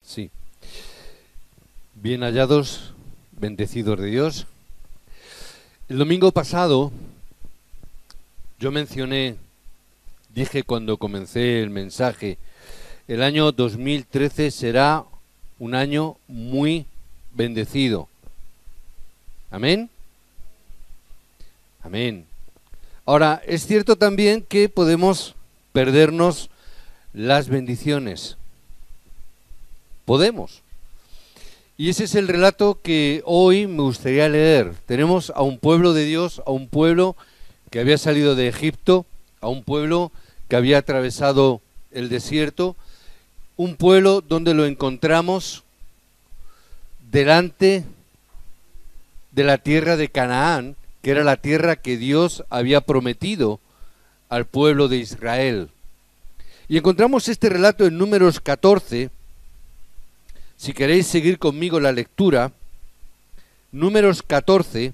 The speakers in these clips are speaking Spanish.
Sí. Bien hallados, bendecidos de Dios. El domingo pasado yo dije cuando comencé el mensaje, el año 2013 será un año muy bendecido. ¿Amén? Amén. Ahora, es cierto también que podemos perdernos las bendiciones. Podemos. Y ese es el relato que hoy me gustaría leer. Tenemos a un pueblo de Dios, a un pueblo que había salido de Egipto, a un pueblo que había atravesado el desierto, un pueblo donde lo encontramos delante de la tierra de Canaán, que era la tierra que Dios había prometido al pueblo de Israel. Y encontramos este relato en Números 14. Si queréis seguir conmigo la lectura, Números 14,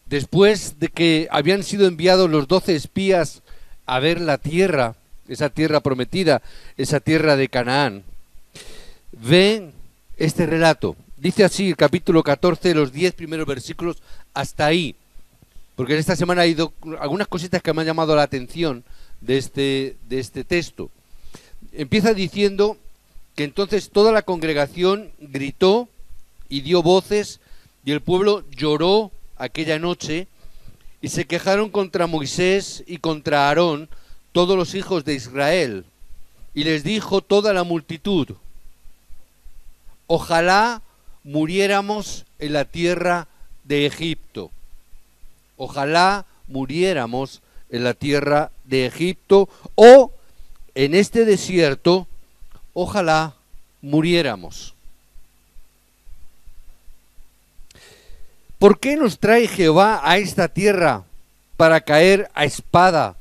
después de que habían sido enviados los 12 espías a ver la tierra, esa tierra prometida, esa tierra de Canaán, ven este relato. Dice así el capítulo 14, los 10 primeros versículos, hasta ahí. Porque en esta semana ha ido algunas cositas que me han llamado la atención de este texto. Empieza diciendo que entonces toda la congregación gritó y dio voces, y el pueblo lloró aquella noche, y se quejaron contra Moisés y contra Aarón todos los hijos de Israel. Y les dijo toda la multitud: ojalá muriéramos en la tierra de Egipto. Ojalá muriéramos en la tierra de Egipto, o en este desierto, ojalá muriéramos. ¿Por qué nos trae Jehová a esta tierra para caer a espada?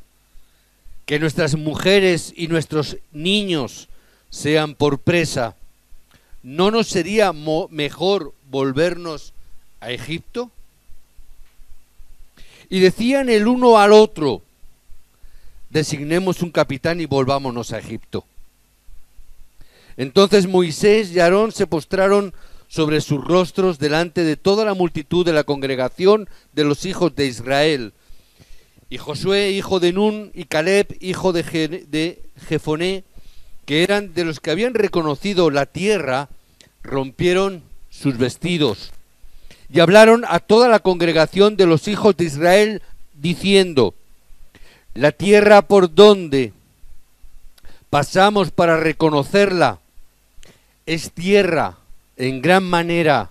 Que nuestras mujeres y nuestros niños sean por presa. ¿No nos sería mejor volvernos a Egipto? Y decían el uno al otro: designemos un capitán y volvámonos a Egipto. Entonces Moisés y Aarón se postraron sobre sus rostros delante de toda la multitud de la congregación de los hijos de Israel. Y Josué, hijo de Nun, y Caleb, hijo de Jefoné, que eran de los que habían reconocido la tierra, rompieron sus vestidos. Y hablaron a toda la congregación de los hijos de Israel, diciendo: la tierra por donde pasamos para reconocerla es tierra en gran manera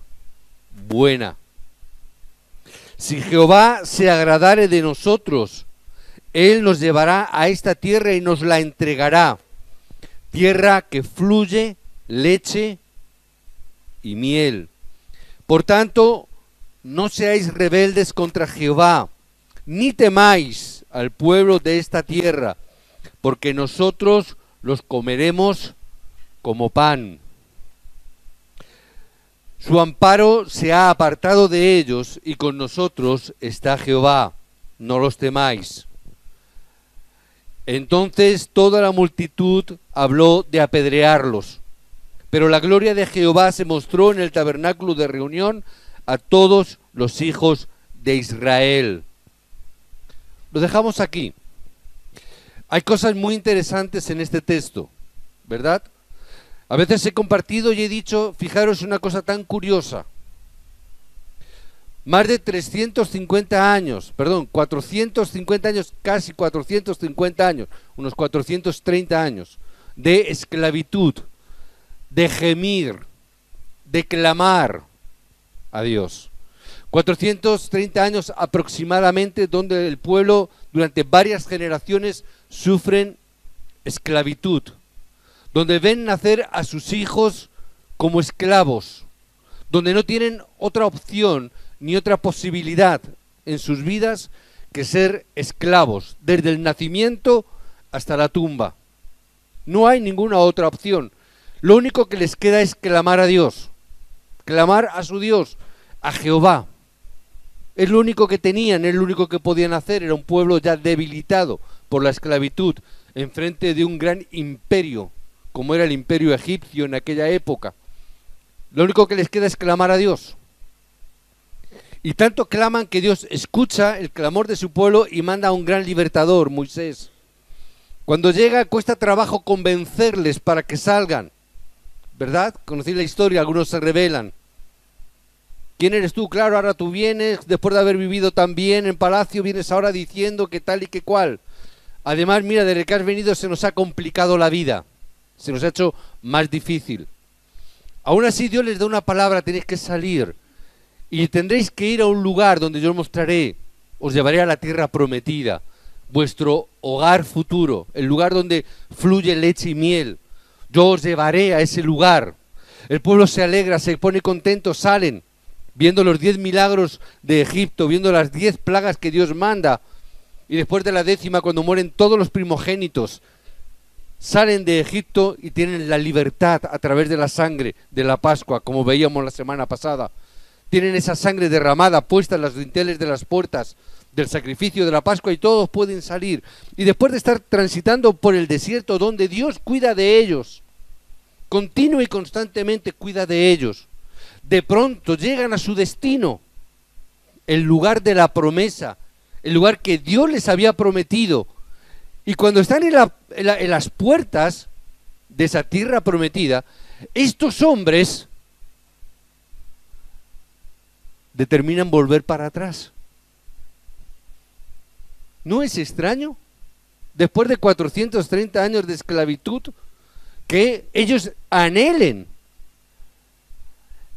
buena. Si Jehová se agradare de nosotros, Él nos llevará a esta tierra y nos la entregará, tierra que fluye leche y miel. Por tanto, no seáis rebeldes contra Jehová, ni temáis al pueblo de esta tierra, porque nosotros los comeremos como pan. Su amparo se ha apartado de ellos, y con nosotros está Jehová, no los temáis. Entonces toda la multitud habló de apedrearlos, pero la gloria de Jehová se mostró en el tabernáculo de reunión a todos los hijos de Israel. Lo dejamos aquí. Hay cosas muy interesantes en este texto, ¿verdad? A veces he compartido y he dicho, fijaros una cosa tan curiosa. Más de 450 años, casi 450 años, unos 430 años de esclavitud, de gemir, de clamar a Dios. 430 años aproximadamente donde el pueblo durante varias generaciones sufren esclavitud, donde ven nacer a sus hijos como esclavos, donde no tienen otra opción ni otra posibilidad en sus vidas que ser esclavos, desde el nacimiento hasta la tumba. No hay ninguna otra opción. Lo único que les queda es clamar a Dios, clamar a su Dios, a Jehová. Es lo único que tenían, es lo único que podían hacer. Era un pueblo ya debilitado por la esclavitud, enfrente de un gran imperio, como era el imperio egipcio en aquella época. Lo único que les queda es clamar a Dios. Y tanto claman que Dios escucha el clamor de su pueblo y manda a un gran libertador, Moisés. Cuando llega cuesta trabajo convencerles para que salgan, ¿verdad? Conocéis la historia, algunos se rebelan. ¿Quién eres tú? Claro, ahora tú vienes, después de haber vivido tan bien en palacio, vienes ahora diciendo que tal y que cual. Además, mira, desde que has venido se nos ha complicado la vida, se nos ha hecho más difícil. Aún así Dios les da una palabra, tenéis que salir y tendréis que ir a un lugar donde yo os mostraré, os llevaré a la tierra prometida, vuestro hogar futuro, el lugar donde fluye leche y miel. Yo os llevaré a ese lugar. El pueblo se alegra, se pone contento, salen, viendo los 10 milagros de Egipto, viendo las 10 plagas que Dios manda, y después de la 10ª, cuando mueren todos los primogénitos, salen de Egipto y tienen la libertad a través de la sangre de la Pascua, como veíamos la semana pasada. Tienen esa sangre derramada, puesta en los dinteles de las puertas del sacrificio de la Pascua, y todos pueden salir. Y después de estar transitando por el desierto, donde Dios cuida de ellos, continua y constantemente cuida de ellos, de pronto llegan a su destino, el lugar de la promesa, el lugar que Dios les había prometido. Y cuando están en las puertas de esa tierra prometida, estos hombres determinan volver para atrás. ¿No es extraño? Después de 430 años de esclavitud, que ellos anhelen: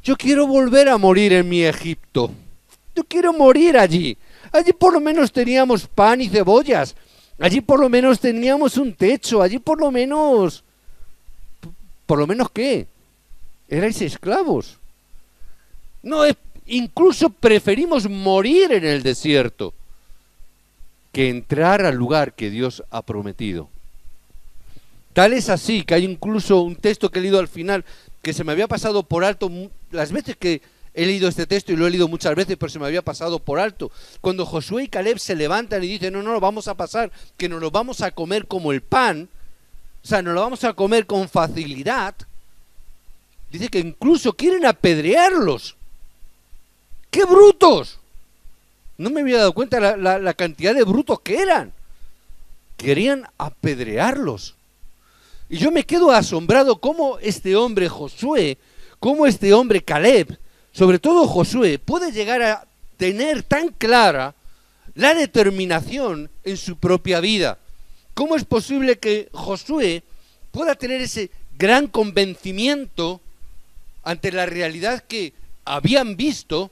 yo quiero volver a morir en mi Egipto, yo quiero morir allí. Allí por lo menos teníamos pan y cebollas, allí por lo menos teníamos un techo, allí por lo menos ¿qué? Erais esclavos. No, incluso preferimos morir en el desierto que entrar al lugar que Dios ha prometido. Tal es así que hay incluso un texto que he leído al final que se me había pasado por alto las veces que he leído este texto, y lo he leído muchas veces, pero se me había pasado por alto. Cuando Josué y Caleb se levantan y dicen: no, vamos a pasar, que nos lo vamos a comer como el pan, o sea, nos lo vamos a comer con facilidad. Dice que incluso quieren apedrearlos. ¡Qué brutos! No me había dado cuenta la cantidad de brutos que eran. Querían apedrearlos. Y yo me quedo asombrado cómo este hombre Josué, cómo este hombre Caleb, sobre todo Josué, puede llegar a tener tan clara la determinación en su propia vida. ¿Cómo es posible que Josué pueda tener ese gran convencimiento ante la realidad que habían visto?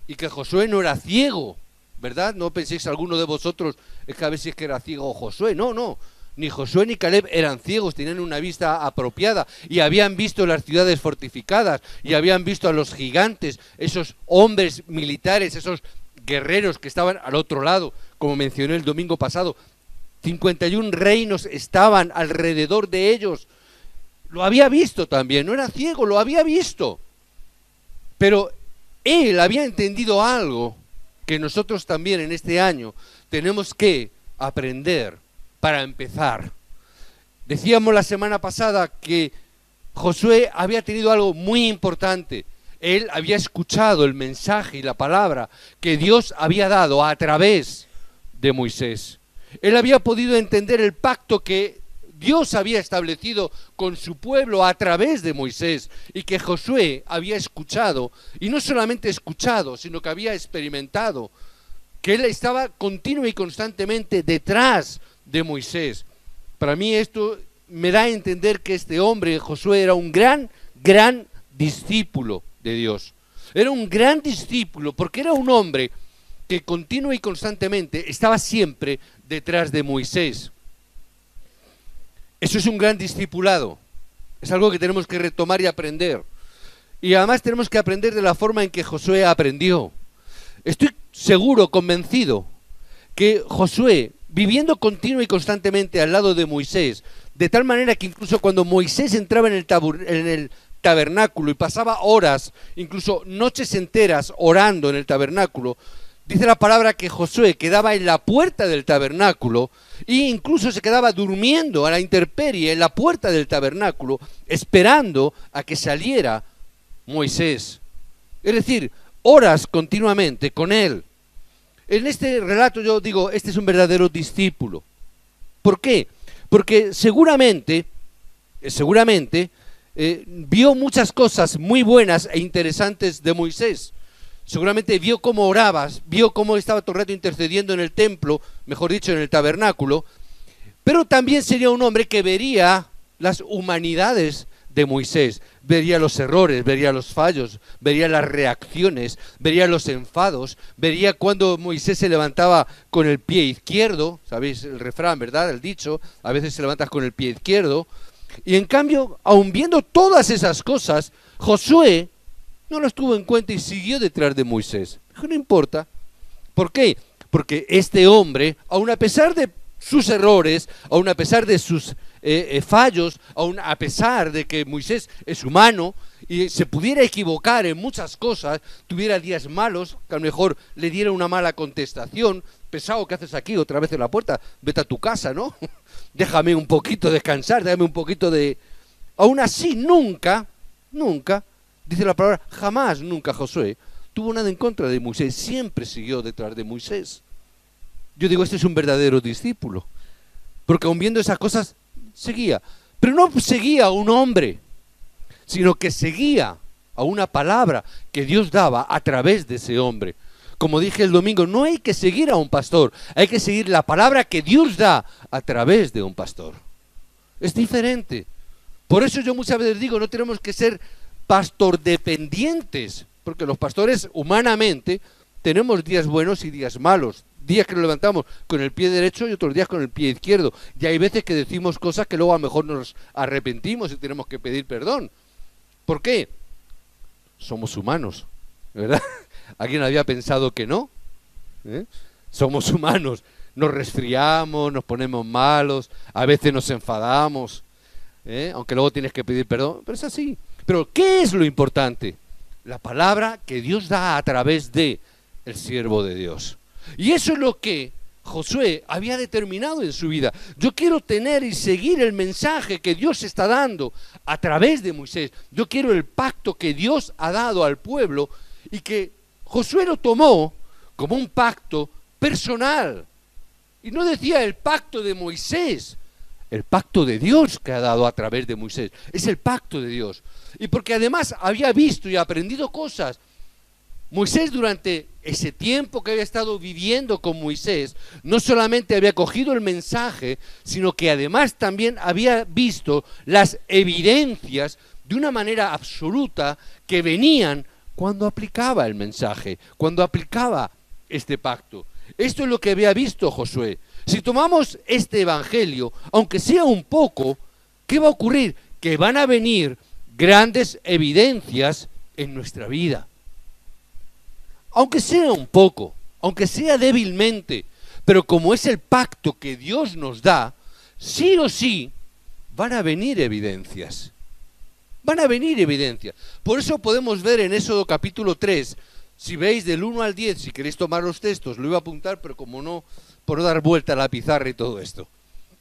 Y que Josué no era ciego, ¿verdad? No penséis alguno de vosotros es que a ver si es que era ciego Josué. No, ni Josué ni Caleb eran ciegos, tenían una vista apropiada y habían visto las ciudades fortificadas y habían visto a los gigantes, esos hombres militares, esos guerreros que estaban al otro lado, como mencioné el domingo pasado. 51 reinos estaban alrededor de ellos. Lo había visto también, no era ciego, lo había visto. Pero él había entendido algo que nosotros también en este año tenemos que aprender para empezar. Decíamos la semana pasada que Josué había tenido algo muy importante. Él había escuchado el mensaje y la palabra que Dios había dado a través de Moisés. Él había podido entender el pacto que Dios había establecido con su pueblo a través de Moisés, y que Josué había escuchado, y no solamente escuchado, sino que había experimentado, que él estaba continuo y constantemente detrás de Moisés. Para mí esto me da a entender que este hombre, Josué, era un gran discípulo de Dios. Era un gran discípulo porque era un hombre que continuo y constantemente estaba siempre detrás de Moisés. Eso es un gran discipulado. Es algo que tenemos que retomar y aprender. Y además tenemos que aprender de la forma en que Josué aprendió. Estoy seguro, convencido, que Josué, viviendo continuo y constantemente al lado de Moisés, de tal manera que incluso cuando Moisés entraba en el tabernáculo y pasaba horas, incluso noches enteras orando en el tabernáculo, Dice la palabra que Josué quedaba en la puerta del tabernáculo e incluso se quedaba durmiendo a la intemperie en la puerta del tabernáculo, esperando a que saliera Moisés. Es decir, horas continuamente con él. En este relato yo digo, este es un verdadero discípulo. ¿Por qué? Porque seguramente vio muchas cosas muy buenas e interesantes de Moisés. Seguramente vio cómo orabas, vio cómo estaba todo el rato intercediendo en el templo, mejor dicho, en el tabernáculo, pero también sería un hombre que vería las humanidades de Moisés, vería los errores, vería los fallos, vería las reacciones, vería los enfados, vería cuando Moisés se levantaba con el pie izquierdo, sabéis el refrán, ¿verdad? El dicho, a veces se levantas con el pie izquierdo, y en cambio, aun viendo todas esas cosas, Josué no los tuvo en cuenta y siguió detrás de Moisés. No importa. ¿Por qué? Porque este hombre, aun a pesar de sus errores, aun a pesar de sus fallos, aun a pesar de que Moisés es humano y se pudiera equivocar en muchas cosas, tuviera días malos, que a lo mejor le diera una mala contestación, pesado, ¿qué haces aquí otra vez en la puerta? Vete a tu casa, ¿no? Déjame un poquito descansar, déjame un poquito de... Aún así, nunca, dice la palabra, jamás, nunca Josué tuvo nada en contra de Moisés, siempre siguió detrás de Moisés. Yo digo, este es un verdadero discípulo, porque aun viendo esas cosas, seguía. Pero no seguía a un hombre, sino que seguía a una palabra que Dios daba a través de ese hombre. Como dije el domingo, no hay que seguir a un pastor, hay que seguir la palabra que Dios da a través de un pastor. Es diferente. Por eso yo muchas veces digo, no tenemos que ser pastor dependientes, porque los pastores humanamente tenemos días buenos y días malos, días que nos levantamos con el pie derecho y otros días con el pie izquierdo, y hay veces que decimos cosas que luego a lo mejor nos arrepentimos y tenemos que pedir perdón. ¿Por qué? Somos humanos, ¿verdad? ¿Alguien había pensado que no? Somos humanos, nos resfriamos, nos ponemos malos, a veces nos enfadamos, aunque luego tienes que pedir perdón, pero es así. Pero ¿qué es lo importante? La palabra que Dios da a través de el siervo de Dios. Y eso es lo que Josué había determinado en su vida. Yo quiero tener y seguir el mensaje que Dios está dando a través de Moisés. Yo quiero el pacto que Dios ha dado al pueblo y que Josué lo tomó como un pacto personal. Y no decía el pacto de Moisés, el pacto de Dios que ha dado a través de Moisés. Es el pacto de Dios. Y porque además había visto y aprendido cosas. Moisés, durante ese tiempo que había estado viviendo con Moisés, no solamente había cogido el mensaje, sino que además también había visto las evidencias de una manera absoluta que venían cuando aplicaba el mensaje, cuando aplicaba este pacto. Esto es lo que había visto Josué. Si tomamos este evangelio, aunque sea un poco, ¿qué va a ocurrir? Que van a venir grandes evidencias en nuestra vida. Aunque sea un poco, aunque sea débilmente, pero como es el pacto que Dios nos da, sí o sí van a venir evidencias. Van a venir evidencias. Por eso podemos ver en Éxodo capítulo 3, si veis del 1 al 10, si queréis tomar los textos, lo iba a apuntar, pero como no, por no dar vuelta a la pizarra y todo esto.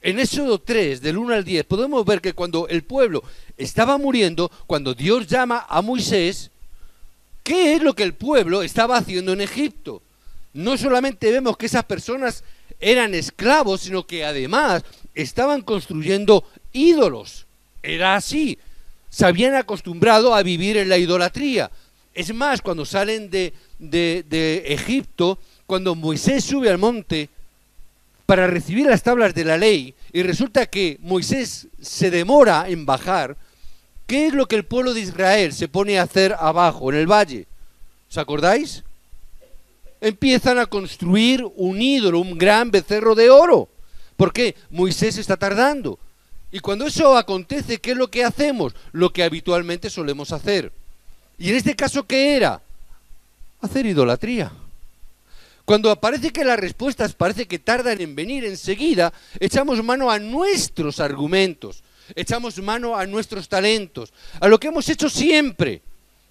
En Éxodo 3, del 1 al 10, podemos ver que cuando el pueblo estaba muriendo, cuando Dios llama a Moisés, ¿qué es lo que el pueblo estaba haciendo en Egipto? No solamente vemos que esas personas eran esclavos, sino que además estaban construyendo ídolos. Era así. Se habían acostumbrado a vivir en la idolatría. Es más, cuando salen de Egipto, cuando Moisés sube al monte para recibir las tablas de la ley, y resulta que Moisés se demora en bajar, ¿qué es lo que el pueblo de Israel se pone a hacer abajo, en el valle? ¿Os acordáis? Empiezan a construir un ídolo, un gran becerro de oro. ¿Por qué? Moisés está tardando. Y cuando eso acontece, ¿qué es lo que hacemos? Lo que habitualmente solemos hacer. Y en este caso, ¿qué era? Hacer idolatría. Cuando parece que las respuestas parece que tardan en venir enseguida, echamos mano a nuestros argumentos, echamos mano a nuestros talentos, a lo que hemos hecho siempre.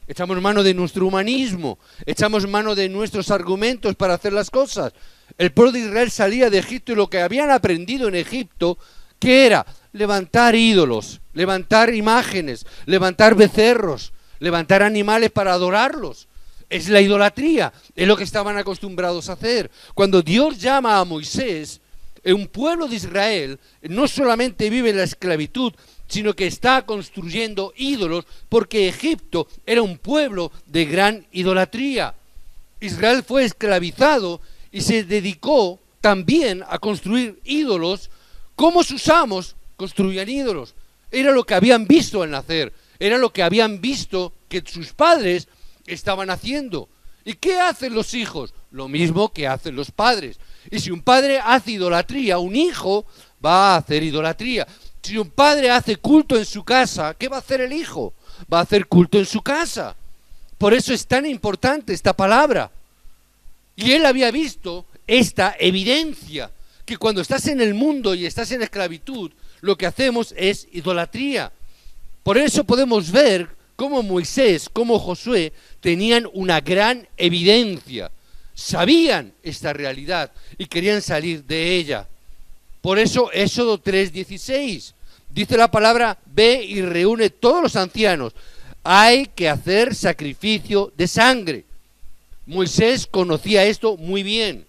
echamos mano de nuestro humanismo, echamos mano de nuestros argumentos para hacer las cosas. El pueblo de Israel salía de Egipto y lo que habían aprendido en Egipto, ¿qué era? Levantar ídolos, levantar imágenes, levantar becerros, levantar animales para adorarlos. Es la idolatría, es lo que estaban acostumbrados a hacer. Cuando Dios llama a Moisés, un pueblo de Israel no solamente vive en la esclavitud, sino que está construyendo ídolos, porque Egipto era un pueblo de gran idolatría. Israel fue esclavizado y se dedicó también a construir ídolos, como sus amos construían ídolos. Era lo que habían visto al nacer, era lo que habían visto que sus padres estaban haciendo. ¿Y qué hacen los hijos? Lo mismo que hacen los padres. Y si un padre hace idolatría, un hijo va a hacer idolatría. Si un padre hace culto en su casa, ¿qué va a hacer el hijo? Va a hacer culto en su casa. Por eso es tan importante esta palabra. Y él había visto esta evidencia, que cuando estás en el mundo y estás en esclavitud, lo que hacemos es idolatría. Por eso podemos ver cómo Moisés, cómo Josué tenían una gran evidencia. Sabían esta realidad y querían salir de ella. Por eso Éxodo 3:16 dice la palabra: ve y reúne todos los ancianos. Hay que hacer sacrificio de sangre. Moisés conocía esto muy bien.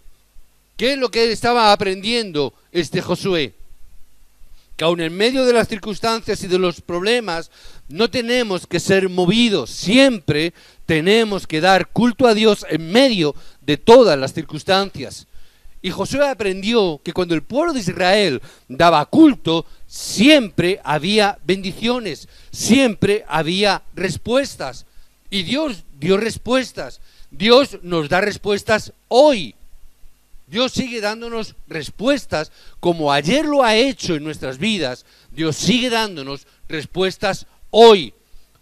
¿Qué es lo que él estaba aprendiendo Josué? Que aun en medio de las circunstancias y de los problemas no tenemos que ser movidos, siempre tenemos que dar culto a Dios en medio de todas las circunstancias. Y Josué aprendió que cuando el pueblo de Israel daba culto, siempre había bendiciones, siempre había respuestas. Y Dios dio respuestas. Dios nos da respuestas hoy. Dios sigue dándonos respuestas como ayer lo ha hecho en nuestras vidas. Dios sigue dándonos respuestas hoy.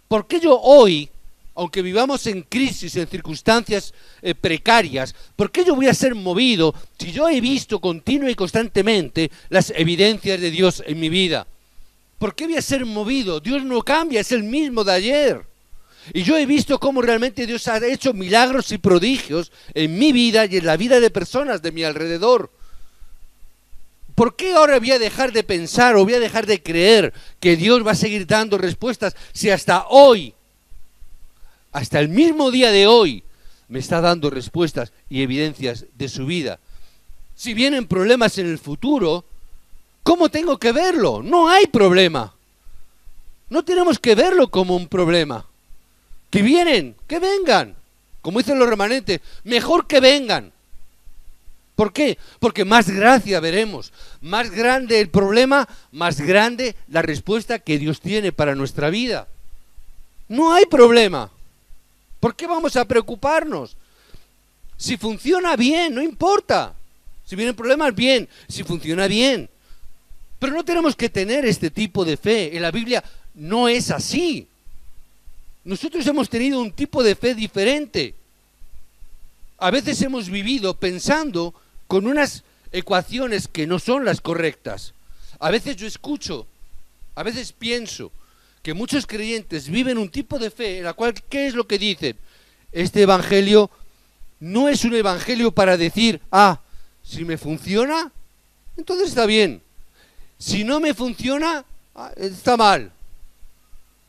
¿Por qué yo hoy, aunque vivamos en crisis, en circunstancias precarias, por qué yo voy a ser movido si yo he visto continua y constantemente las evidencias de Dios en mi vida? ¿Por qué voy a ser movido? Dios no cambia, es el mismo de ayer. Y yo he visto cómo realmente Dios ha hecho milagros y prodigios en mi vida y en la vida de personas de mi alrededor. ¿Por qué ahora voy a dejar de pensar o voy a dejar de creer que Dios va a seguir dando respuestas si hasta hoy, hasta el mismo día de hoy, me está dando respuestas y evidencias de su vida? Si vienen problemas en el futuro, ¿cómo tengo que verlo? No hay problema. No tenemos que verlo como un problema. Que vienen, que vengan. Como dicen los remanentes, mejor que vengan. ¿Por qué? Porque más gracia veremos. Más grande el problema, más grande la respuesta que Dios tiene para nuestra vida. No hay problema. ¿Por qué vamos a preocuparnos? Si funciona bien, no importa. Si vienen problemas, bien. Si funciona bien. Pero no tenemos que tener este tipo de fe. En la Biblia no es así. Nosotros hemos tenido un tipo de fe diferente. A veces hemos vivido pensando con unas ecuaciones que no son las correctas. A veces yo escucho, a veces pienso que muchos creyentes viven un tipo de fe en la cual, ¿qué es lo que dicen? Este evangelio no es un evangelio para decir, si me funciona, entonces está bien. Si no me funciona, está mal.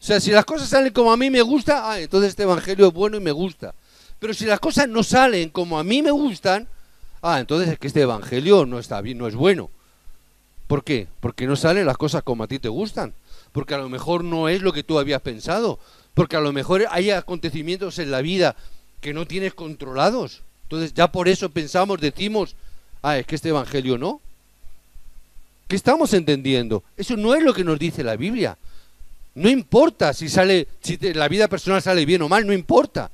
O sea, si las cosas salen como a mí me gusta, entonces este evangelio es bueno y me gusta. Pero si las cosas no salen como a mí me gustan, entonces es que este evangelio no está bien, no es bueno. ¿Por qué? Porque no salen las cosas como a ti te gustan. Porque a lo mejor no es lo que tú habías pensado. Porque a lo mejor hay acontecimientos en la vida que no tienes controlados. Entonces ya por eso decimos, es que este evangelio no. ¿Qué estamos entendiendo? Eso no es lo que nos dice la Biblia. No importa si la vida personal sale bien o mal, no importa.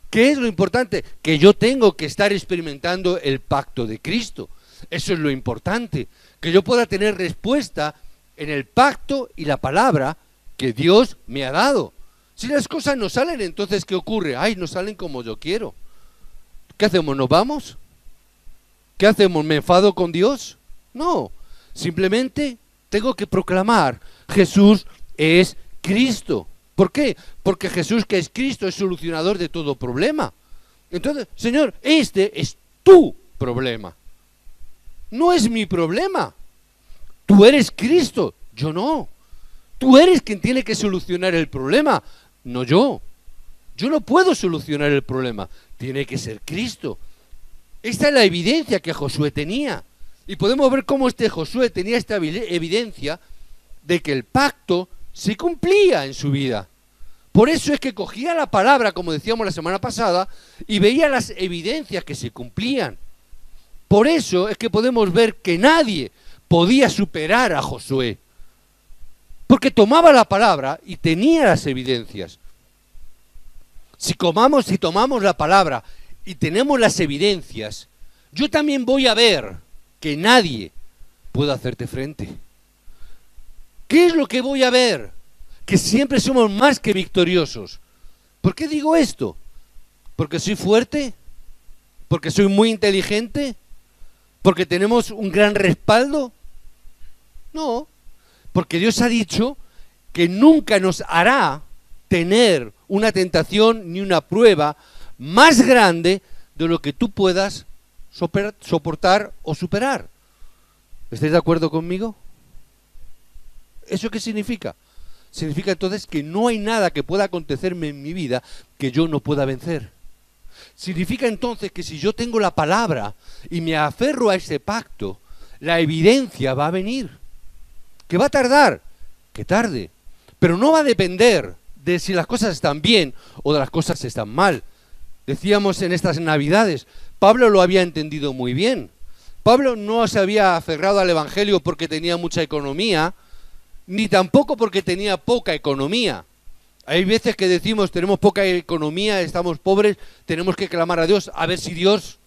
¿Qué es lo importante? Que yo tengo que estar experimentando el pacto de Cristo. Eso es lo importante. Que yo pueda tener respuesta en el pacto y la palabra que Dios me ha dado. Si las cosas no salen, entonces ¿qué ocurre? No salen como yo quiero. ¿Qué hacemos? ¿Nos vamos? ¿Qué hacemos? ¿Me enfado con Dios? No. Simplemente tengo que proclamar: Jesús es Cristo. ¿Por qué? Porque Jesús, que es Cristo, es solucionador de todo problema. Entonces, Señor, este es tu problema. No es mi problema. Tú eres Cristo, yo no. Tú eres quien tiene que solucionar el problema, no yo. Yo no puedo solucionar el problema, tiene que ser Cristo. Esta es la evidencia que Josué tenía. Y podemos ver cómo Josué tenía esta evidencia de que el pacto se cumplía en su vida. Por eso es que cogía la palabra, como decíamos la semana pasada, y veía las evidencias que se cumplían. Por eso es que podemos ver que nadie podía superar a Josué. Porque tomaba la palabra y tenía las evidencias. Si tomamos la palabra y tenemos las evidencias, yo también voy a ver que nadie puede hacerte frente. ¿Qué es lo que voy a ver? Que siempre somos más que victoriosos. ¿Por qué digo esto? ¿Porque soy fuerte? ¿Porque soy muy inteligente? ¿Porque tenemos un gran respaldo? No, porque Dios ha dicho que nunca nos hará tener una tentación ni una prueba más grande de lo que tú puedas soportar o superar. ¿Estáis de acuerdo conmigo? ¿Eso qué significa? Significa entonces que no hay nada que pueda acontecerme en mi vida que yo no pueda vencer. Significa entonces que si yo tengo la palabra y me aferro a ese pacto, la evidencia va a venir. ¿Que va a tardar? Que tarde. Pero no va a depender de si las cosas están bien o de las cosas están mal. Decíamos en estas Navidades, Pablo lo había entendido muy bien. Pablo no se había aferrado al Evangelio porque tenía mucha economía, ni tampoco porque tenía poca economía. Hay veces que decimos, tenemos poca economía, estamos pobres, tenemos que clamar a Dios, a ver si Dios,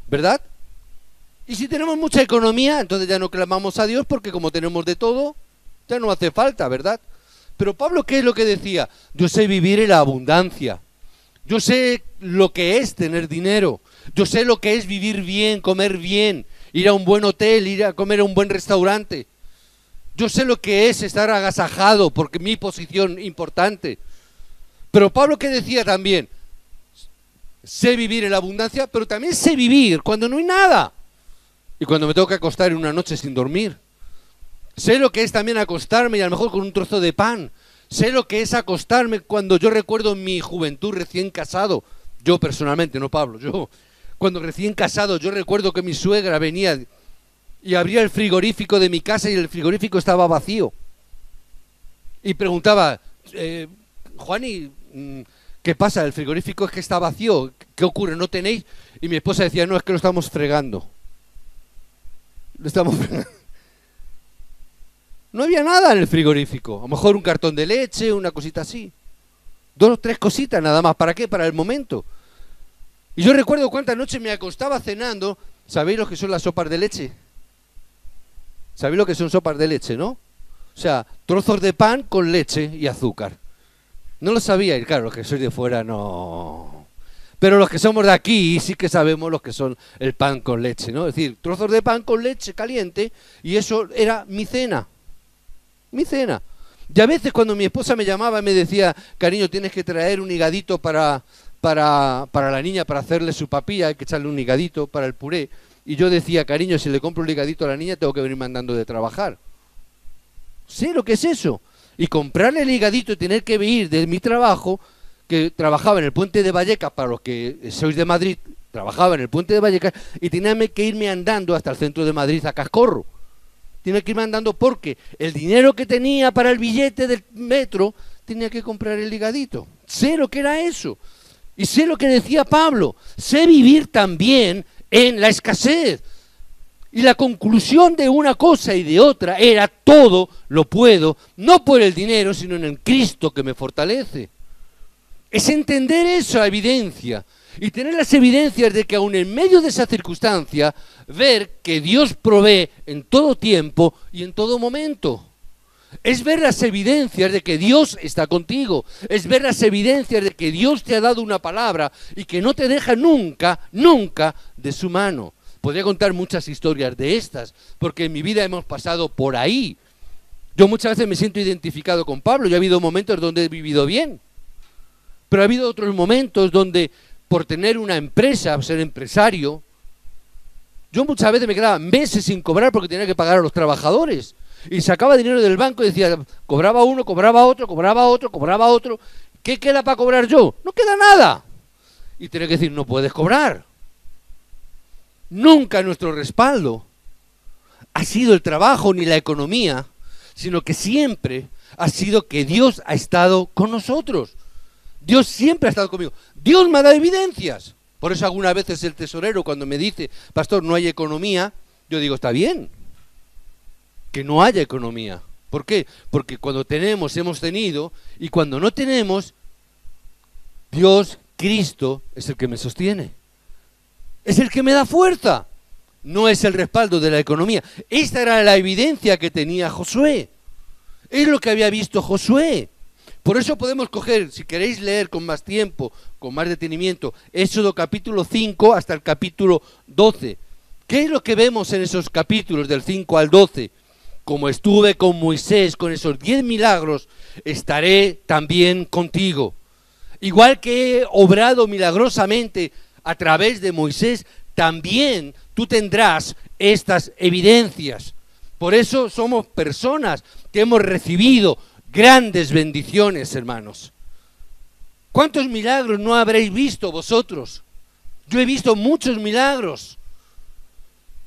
¿verdad? Y si tenemos mucha economía, entonces ya no clamamos a Dios porque como tenemos de todo, ya no hace falta, ¿verdad? Pero Pablo, ¿qué es lo que decía? Yo sé vivir en la abundancia. Yo sé lo que es tener dinero. Yo sé lo que es vivir bien, comer bien, ir a un buen hotel, ir a comer a un buen restaurante. Yo sé lo que es estar agasajado porque mi posición importante. Pero Pablo, ¿qué decía también? Sé vivir en la abundancia, pero también sé vivir cuando no hay nada. Y cuando me tengo que acostar en una noche sin dormir. Sé lo que es también acostarme y a lo mejor con un trozo de pan. Sé lo que es acostarme cuando yo recuerdo mi juventud recién casado. Yo personalmente, no Pablo, yo. Cuando recién casado, yo recuerdo que mi suegra venía y abría el frigorífico de mi casa y el frigorífico estaba vacío. Y preguntaba, Juani, ¿qué pasa? El frigorífico es que está vacío. ¿Qué ocurre? ¿No tenéis? Y mi esposa decía, no, es que lo estamos fregando. Lo estamos fregando. No había nada en el frigorífico. A lo mejor un cartón de leche, una cosita así. 2 o 3 cositas nada más. ¿Para qué? Para el momento. Y yo recuerdo cuántas noches me acostaba cenando. ¿Sabéis lo que son las sopas de leche? ¿Sabéis lo que son sopas de leche, no? O sea, trozos de pan con leche y azúcar. No lo sabíais, claro, los que sois de fuera no. Pero los que somos de aquí sí que sabemos lo que son el pan con leche, ¿no? Es decir, trozos de pan con leche caliente y eso era mi cena. Mi cena. Y a veces cuando mi esposa me llamaba y me decía, cariño, tienes que traer un higadito para la niña, para hacerle su papilla, hay que echarle un higadito para el puré. Y yo decía, cariño, si le compro un higadito a la niña, tengo que venir mandando de trabajar. Sé lo que es eso. Y comprarle el higadito y tener que venir de mi trabajo, que trabajaba en el puente de Vallecas, para los que sois de Madrid, trabajaba en el puente de Vallecas, y tenía que irme andando hasta el centro de Madrid a cascorro. Tenía que irme andando porque el dinero que tenía para el billete del metro, tenía que comprar el higadito. Sé lo que era eso. Y sé lo que decía Pablo. Sé vivir también en la escasez. Y la conclusión de una cosa y de otra era todo lo puedo, no por el dinero, sino en el Cristo que me fortalece. Es entender esa evidencia y tener las evidencias de que aun en medio de esa circunstancia, ver que Dios provee en todo tiempo y en todo momento. Es ver las evidencias de que Dios está contigo. Es ver las evidencias de que Dios te ha dado una palabra y que no te deja nunca, nunca de su mano. Podría contar muchas historias de estas, porque en mi vida hemos pasado por ahí. Yo muchas veces me siento identificado con Pablo. Yo ha habido momentos donde he vivido bien, pero ha habido otros momentos donde por tener una empresa, ser empresario, yo muchas veces me quedaba meses sin cobrar porque tenía que pagar a los trabajadores. Y sacaba dinero del banco y decía, cobraba uno, cobraba otro, cobraba otro, cobraba otro. ¿Qué queda para cobrar yo? No queda nada. Y tenía que decir, no puedes cobrar. Nunca nuestro respaldo ha sido el trabajo ni la economía, sino que siempre ha sido que Dios ha estado con nosotros. Dios siempre ha estado conmigo. Dios me ha dado evidencias. Por eso algunas veces el tesorero cuando me dice, pastor, no hay economía, yo digo, está bien que no haya economía. ¿Por qué? Porque cuando tenemos, hemos tenido, y cuando no tenemos, Dios, Cristo, es el que me sostiene. Es el que me da fuerza. No es el respaldo de la economía. Esta era la evidencia que tenía Josué. Es lo que había visto Josué. Por eso podemos coger, si queréis leer con más tiempo, con más detenimiento, Éxodo capítulo 5 hasta el capítulo 12. ¿Qué es lo que vemos en esos capítulos del 5 al 12? Como estuve con Moisés con esos 10 milagros, estaré también contigo. Igual que he obrado milagrosamente a través de Moisés, también tú tendrás estas evidencias. Por eso somos personas que hemos recibido grandes bendiciones, hermanos. ¿Cuántos milagros no habréis visto vosotros? Yo he visto muchos milagros.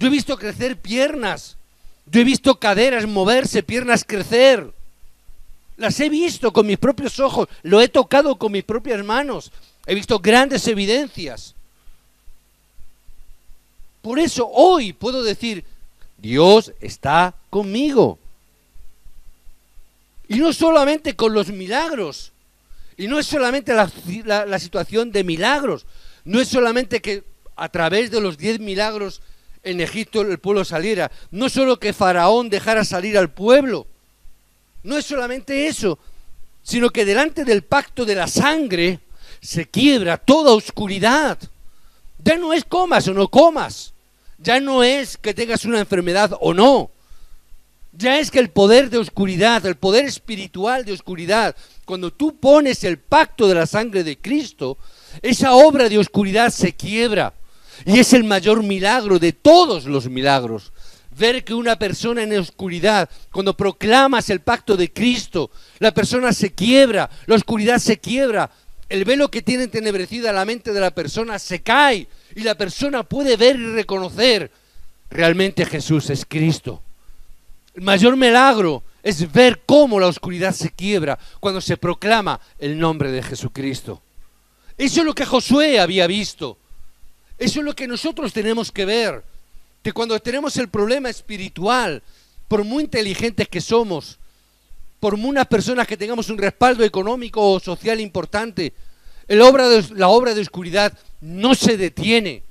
Yo he visto crecer piernas. Yo he visto caderas moverse, piernas crecer. Las he visto con mis propios ojos. Lo he tocado con mis propias manos. He visto grandes evidencias. Por eso hoy puedo decir, Dios está conmigo. Y no solamente con los milagros, y no es solamente la situación de milagros, no es solamente que a través de los 10 milagros en Egipto el pueblo saliera, no solo que Faraón dejara salir al pueblo, no es solamente eso, sino que delante del pacto de la sangre se quiebra toda oscuridad. Ya no es comas o no comas, ya no es que tengas una enfermedad o no. Ya es que el poder de oscuridad, el poder espiritual de oscuridad, cuando tú pones el pacto de la sangre de Cristo, esa obra de oscuridad se quiebra. Y es el mayor milagro de todos los milagros. Ver que una persona en oscuridad, cuando proclamas el pacto de Cristo, la persona se quiebra, la oscuridad se quiebra, el velo que tiene entenebrecida la mente de la persona se cae y la persona puede ver y reconocer, realmente Jesús es Cristo. El mayor milagro es ver cómo la oscuridad se quiebra cuando se proclama el nombre de Jesucristo. Eso es lo que Josué había visto. Eso es lo que nosotros tenemos que ver. Que cuando tenemos el problema espiritual, por muy inteligentes que somos, por unas personas que tengamos un respaldo económico o social importante, la obra de oscuridad no se detiene.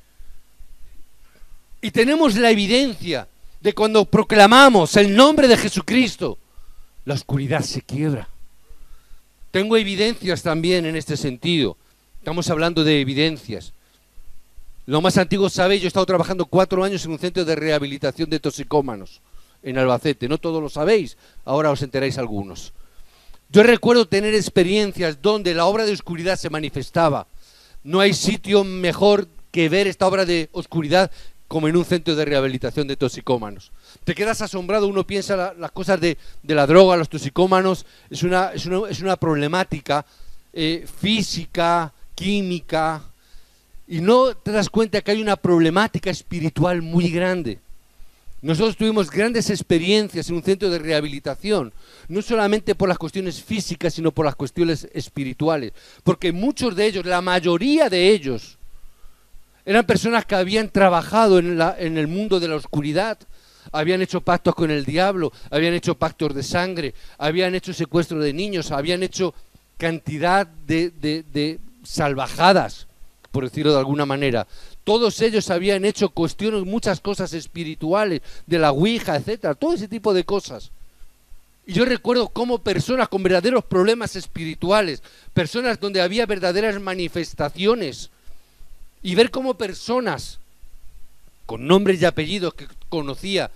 Y tenemos la evidencia de cuando proclamamos el nombre de Jesucristo, la oscuridad se quiebra. Tengo evidencias también en este sentido. Estamos hablando de evidencias. Lo más antiguo, sabéis, yo he estado trabajando 4 años en un centro de rehabilitación de toxicómanos en Albacete. No todos lo sabéis, ahora os enteráis algunos. Yo recuerdo tener experiencias donde la obra de oscuridad se manifestaba. No hay sitio mejor que ver esta obra de oscuridad como en un centro de rehabilitación de toxicómanos. Te quedas asombrado, uno piensa las cosas de la droga, los toxicómanos, es una problemática física, química, y no te das cuenta que hay una problemática espiritual muy grande. Nosotros tuvimos grandes experiencias en un centro de rehabilitación, no solamente por las cuestiones físicas, sino por las cuestiones espirituales, porque muchos de ellos, la mayoría de ellos, eran personas que habían trabajado en el mundo de la oscuridad, habían hecho pactos con el diablo, habían hecho pactos de sangre, habían hecho secuestro de niños, habían hecho cantidad de salvajadas, por decirlo de alguna manera. Todos ellos habían hecho cuestiones, muchas cosas espirituales, de la ouija, etcétera, todo ese tipo de cosas. Y yo recuerdo cómo personas con verdaderos problemas espirituales, personas donde había verdaderas manifestaciones, y ver cómo personas con nombres y apellidos que conocía,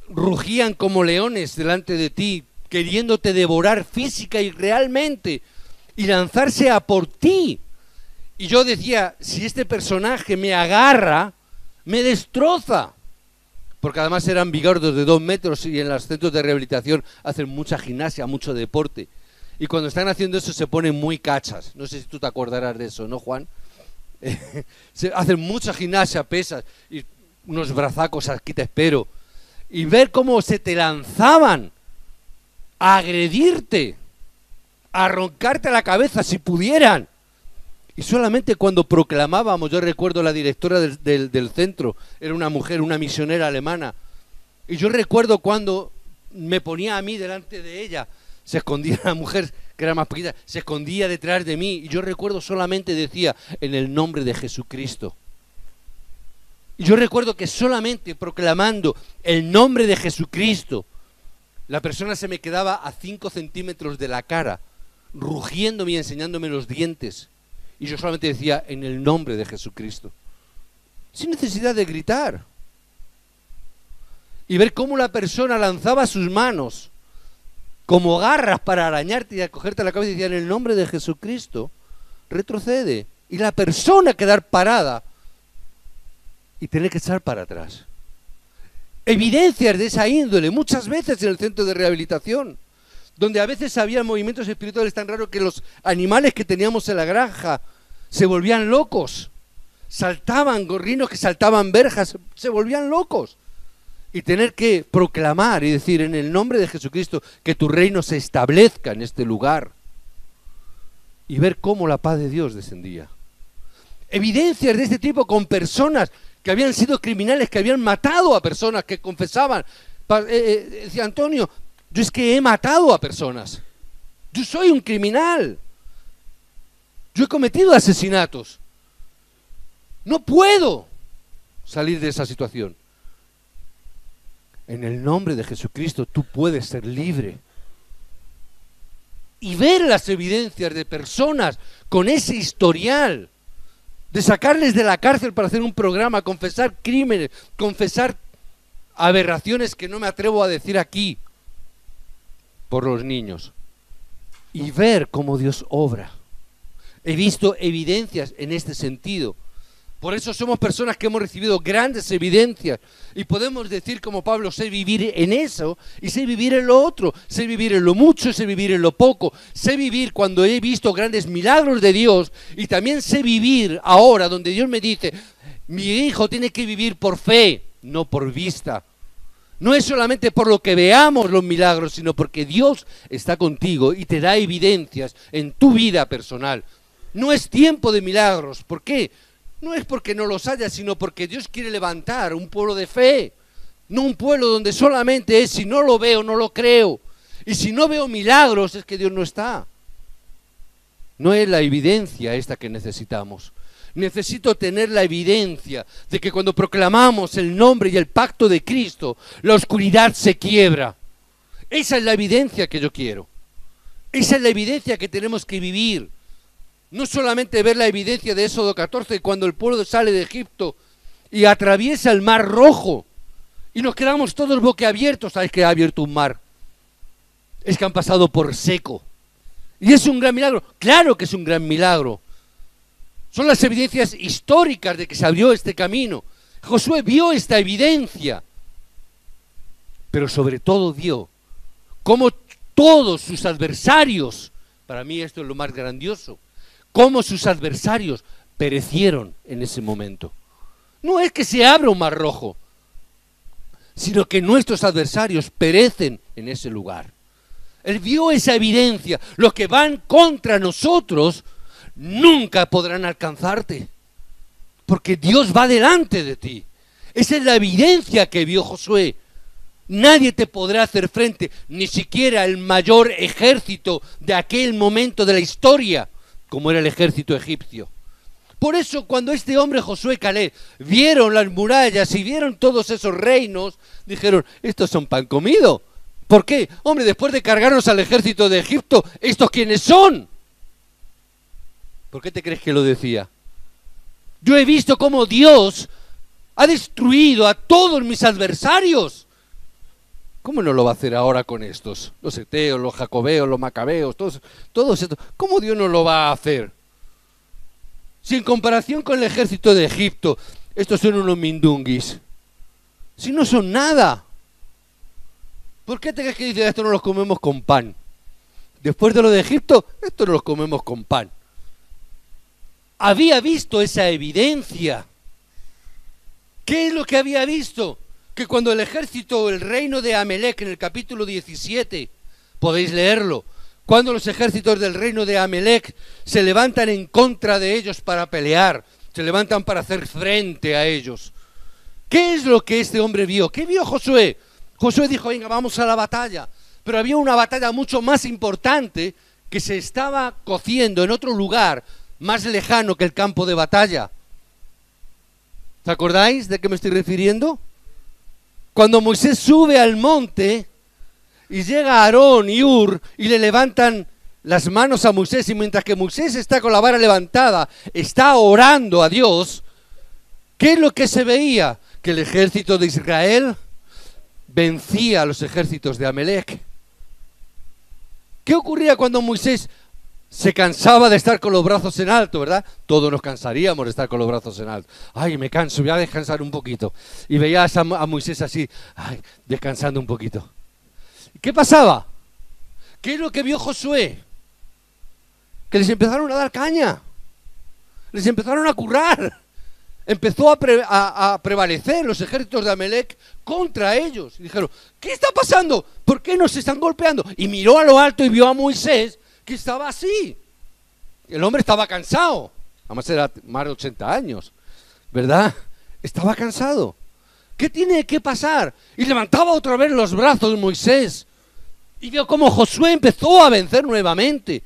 rugían como leones delante de ti, queriéndote devorar física y realmente, y lanzarse a por ti. Y yo decía, si este personaje me agarra, me destroza. Porque además eran bigardos de 2 metros y en los centros de rehabilitación hacen mucha gimnasia, mucho deporte. Y cuando están haciendo eso se ponen muy cachas. No sé si tú te acordarás de eso, ¿no, Juan? Se hacen mucha gimnasia, pesas, y unos brazacos aquí te espero. Y ver cómo se te lanzaban a agredirte, a arrancarte la cabeza si pudieran. Y solamente cuando proclamábamos, yo recuerdo la directora del centro, era una mujer, una misionera alemana, y yo recuerdo cuando me ponía a mí delante de ella, se escondía la mujer, que era más pequeña, se escondía detrás de mí, y yo recuerdo solamente decía, en el nombre de Jesucristo. Y yo recuerdo que solamente proclamando el nombre de Jesucristo, la persona se me quedaba a 5 centímetros de la cara, rugiéndome y enseñándome los dientes. Y yo solamente decía, en el nombre de Jesucristo. Sin necesidad de gritar. Y ver cómo la persona lanzaba sus manos como garras para arañarte y acogerte a la cabeza y decía, en el nombre de Jesucristo, retrocede. Y la persona quedar parada y tener que echar para atrás. Evidencias de esa índole, muchas veces en el centro de rehabilitación, donde a veces había movimientos espirituales tan raros que los animales que teníamos en la granja se volvían locos, saltaban gorrinos que saltaban verjas, se volvían locos. Y tener que proclamar y decir en el nombre de Jesucristo que tu reino se establezca en este lugar. Y ver cómo la paz de Dios descendía. Evidencias de este tipo con personas que habían sido criminales, que habían matado a personas, que confesaban. Decía Antonio, yo es que he matado a personas. Yo soy un criminal. Yo he cometido asesinatos. No puedo salir de esa situación. En el nombre de Jesucristo tú puedes ser libre. Y ver las evidencias de personas con ese historial, de sacarles de la cárcel para hacer un programa, confesar crímenes, confesar aberraciones que no me atrevo a decir aquí, por los niños. Y ver cómo Dios obra. He visto evidencias en este sentido. Por eso somos personas que hemos recibido grandes evidencias y podemos decir como Pablo, sé vivir en eso y sé vivir en lo otro, sé vivir en lo mucho, sé vivir en lo poco, sé vivir cuando he visto grandes milagros de Dios y también sé vivir ahora donde Dios me dice, mi hijo tiene que vivir por fe, no por vista. No es solamente por lo que veamos los milagros, sino porque Dios está contigo y te da evidencias en tu vida personal. No es tiempo de milagros, ¿por qué? No es porque no los haya, sino porque Dios quiere levantar un pueblo de fe. No un pueblo donde solamente es, si no lo veo, no lo creo. Y si no veo milagros, es que Dios no está. No es la evidencia esta que necesitamos. Necesito tener la evidencia de que cuando proclamamos el nombre y el pacto de Cristo, la oscuridad se quiebra. Esa es la evidencia que yo quiero. Esa es la evidencia que tenemos que vivir. No solamente ver la evidencia de Éxodo 14, cuando el pueblo sale de Egipto y atraviesa el Mar Rojo y nos quedamos todos boquiabiertos. ¿Sabes que ha abierto un mar? Es que han pasado por seco. ¿Y es un gran milagro? Claro que es un gran milagro. Son las evidencias históricas de que se abrió este camino. Josué vio esta evidencia, pero sobre todo vio cómo todos sus adversarios, para mí esto es lo más grandioso, cómo sus adversarios perecieron en ese momento. No es que se abra un mar rojo, sino que nuestros adversarios perecen en ese lugar. Él vio esa evidencia. Los que van contra nosotros nunca podrán alcanzarte, porque Dios va delante de ti. Esa es la evidencia que vio Josué. Nadie te podrá hacer frente, ni siquiera el mayor ejército de aquel momento de la historia, como era el ejército egipcio. Por eso cuando este hombre Josué y Caleb vieron las murallas y vieron todos esos reinos, dijeron, estos son pan comido. ¿Por qué? Hombre, después de cargarnos al ejército de Egipto, ¿estos quiénes son? ¿Por qué te crees que lo decía? Yo he visto cómo Dios ha destruido a todos mis adversarios. ¿Cómo no lo va a hacer ahora con estos? Los eteos, los jacobeos, los macabeos, todos estos. ¿Cómo Dios no lo va a hacer? Si en comparación con el ejército de Egipto, estos son unos mindunguis. Si no son nada. ¿Por qué te crees que dice esto no los comemos con pan? Después de lo de Egipto, esto no los comemos con pan. Había visto esa evidencia. ¿Qué es lo que había visto? Que cuando el ejército, el reino de Amelec, en el capítulo 17, podéis leerlo, cuando los ejércitos del reino de Amelec se levantan en contra de ellos para pelear, se levantan para hacer frente a ellos. ¿Qué es lo que este hombre vio? ¿Qué vio Josué? Josué dijo, venga, vamos a la batalla. Pero había una batalla mucho más importante que se estaba cociendo en otro lugar más lejano que el campo de batalla. ¿Os acordáis de qué me estoy refiriendo? Cuando Moisés sube al monte y llega Aarón y Hur y le levantan las manos a Moisés, y mientras que Moisés está con la vara levantada, está orando a Dios, ¿qué es lo que se veía? Que el ejército de Israel vencía a los ejércitos de Amelec. ¿Qué ocurría cuando Moisés se cansaba de estar con los brazos en alto, verdad? Todos nos cansaríamos de estar con los brazos en alto. Ay, me canso, voy a descansar un poquito. Y veías a Moisés así, ay, descansando un poquito. ¿Qué pasaba? ¿Qué es lo que vio Josué? Que les empezaron a dar caña. Les empezaron a currar. Empezó a prevalecer los ejércitos de Amelec contra ellos. Y dijeron, ¿qué está pasando? ¿Por qué nos están golpeando? Y miró a lo alto y vio a Moisés que estaba así. El hombre estaba cansado. Además era más de 80 años, ¿verdad? Estaba cansado. ¿Qué tiene que pasar? Y levantaba otra vez los brazos Moisés. Y vio cómo Josué empezó a vencer nuevamente.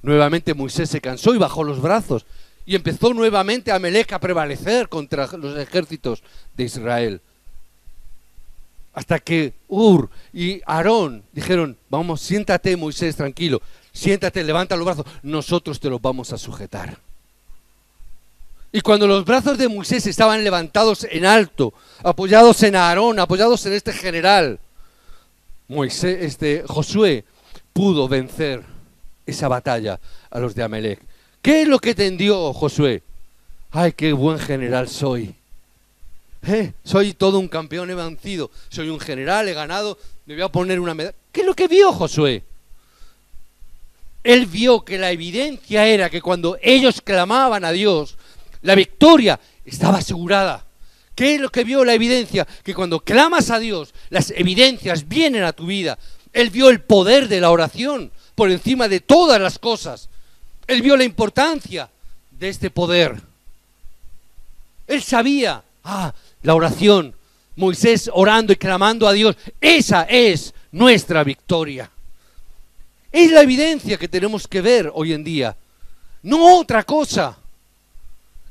Nuevamente Moisés se cansó y bajó los brazos. Y empezó nuevamente Amelec a prevalecer contra los ejércitos de Israel. Hasta que Hur y Aarón dijeron, vamos, siéntate Moisés, tranquilo. Siéntate, levanta los brazos, nosotros te los vamos a sujetar. Y cuando los brazos de Moisés estaban levantados en alto, apoyados en Aarón, apoyados en este general, Josué pudo vencer esa batalla a los de Amelec. ¿Qué es lo que tendió Josué? ¡Ay, qué buen general soy! Soy todo un campeón, he vencido. Soy un general, he ganado, me voy a poner una medalla. ¿Qué es lo que vio Josué? Él vio que la evidencia era que cuando ellos clamaban a Dios, la victoria estaba asegurada. ¿Qué es lo que vio la evidencia? Que cuando clamas a Dios, las evidencias vienen a tu vida. Él vio el poder de la oración por encima de todas las cosas. Él vio la importancia de este poder. Él sabía, la oración, Moisés orando y clamando a Dios, esa es nuestra victoria. Es la evidencia que tenemos que ver hoy en día, no otra cosa.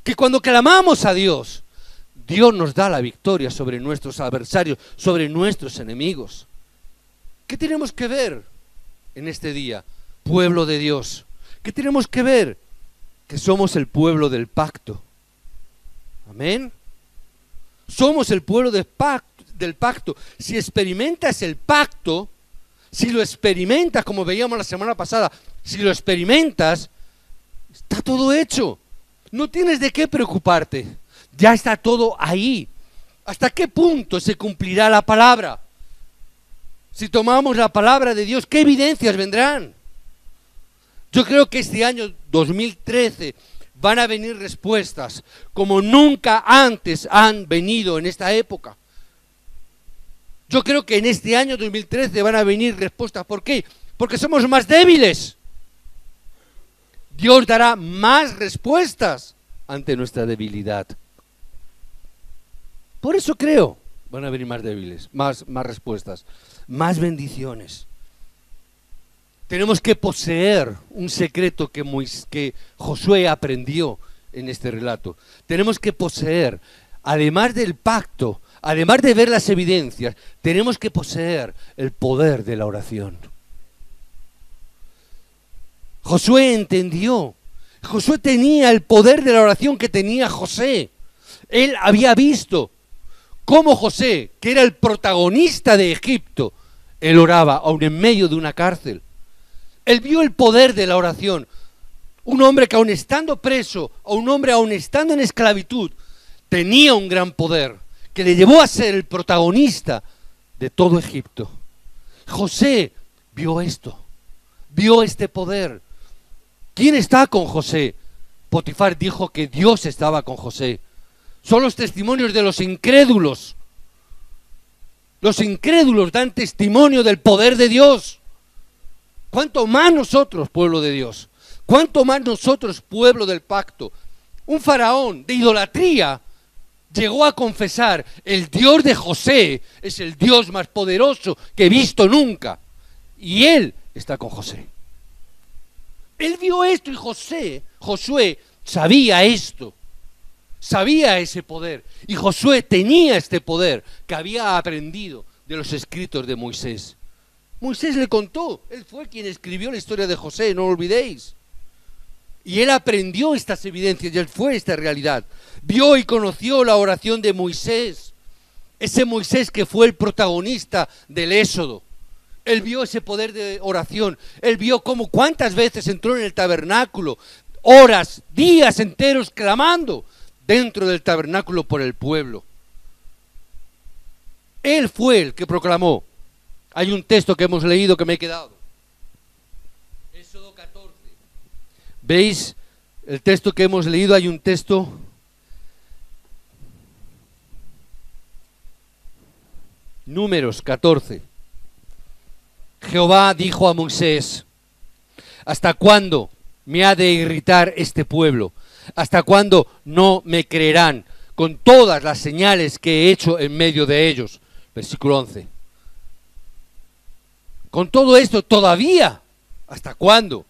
Que cuando clamamos a Dios, Dios nos da la victoria sobre nuestros adversarios, sobre nuestros enemigos. ¿Qué tenemos que ver en este día, pueblo de Dios? ¿Qué tenemos que ver? Que somos el pueblo del pacto. Amén. Somos el pueblo del pacto. Si experimentas el pacto, si lo experimentas, como veíamos la semana pasada, si lo experimentas, está todo hecho. No tienes de qué preocuparte. Ya está todo ahí. ¿Hasta qué punto se cumplirá la palabra? Si tomamos la palabra de Dios, ¿qué evidencias vendrán? Yo creo que este año 2013 van a venir respuestas como nunca antes han venido en esta época. Yo creo que en este año 2013 van a venir respuestas. ¿Por qué? Porque somos más débiles. Dios dará más respuestas ante nuestra debilidad. Por eso creo, van a venir más débiles, más respuestas, más bendiciones. Tenemos que poseer un secreto que Josué aprendió en este relato. Tenemos que poseer, además del pacto, además de ver las evidencias, tenemos que poseer el poder de la oración. Josué entendió. Josué tenía el poder de la oración que tenía José. Él había visto Cómo José, que era el protagonista de Egipto, él oraba aún en medio de una cárcel. Él vio el poder de la oración. Un hombre que aún estando preso, o un hombre aún estando en esclavitud, tenía un gran poder, que le llevó a ser el protagonista de todo Egipto. José vio esto, vio este poder. ¿Quién está con José? Potifar dijo que Dios estaba con José. Son los testimonios de los incrédulos. Los incrédulos dan testimonio del poder de Dios. ¿Cuánto más nosotros, pueblo de Dios? ¿Cuánto más nosotros, pueblo del pacto? Un faraón de idolatría llegó a confesar: el Dios de José es el Dios más poderoso que he visto nunca. Y él está con José. Él vio esto y Josué sabía esto. Sabía ese poder. Y Josué tenía este poder que había aprendido de los escritos de Moisés. Moisés le contó. Él fue quien escribió la historia de José, no lo olvidéis. Y él aprendió estas evidencias y él fue esta realidad. Vio y conoció la oración de Moisés. Ese Moisés que fue el protagonista del Éxodo. Él vio ese poder de oración. Él vio cómo cuántas veces entró en el tabernáculo. Horas, días enteros clamando dentro del tabernáculo por el pueblo. Él fue el que proclamó. Hay un texto que hemos leído que me he quedado. Éxodo 14. ¿Veis el texto que hemos leído? Hay un texto. Números 14. Jehová dijo a Moisés: ¿hasta cuándo me ha de irritar este pueblo? ¿Hasta cuándo no me creerán con todas las señales que he hecho en medio de ellos? Versículo 11. Con todo esto, ¿todavía? ¿Hasta cuándo?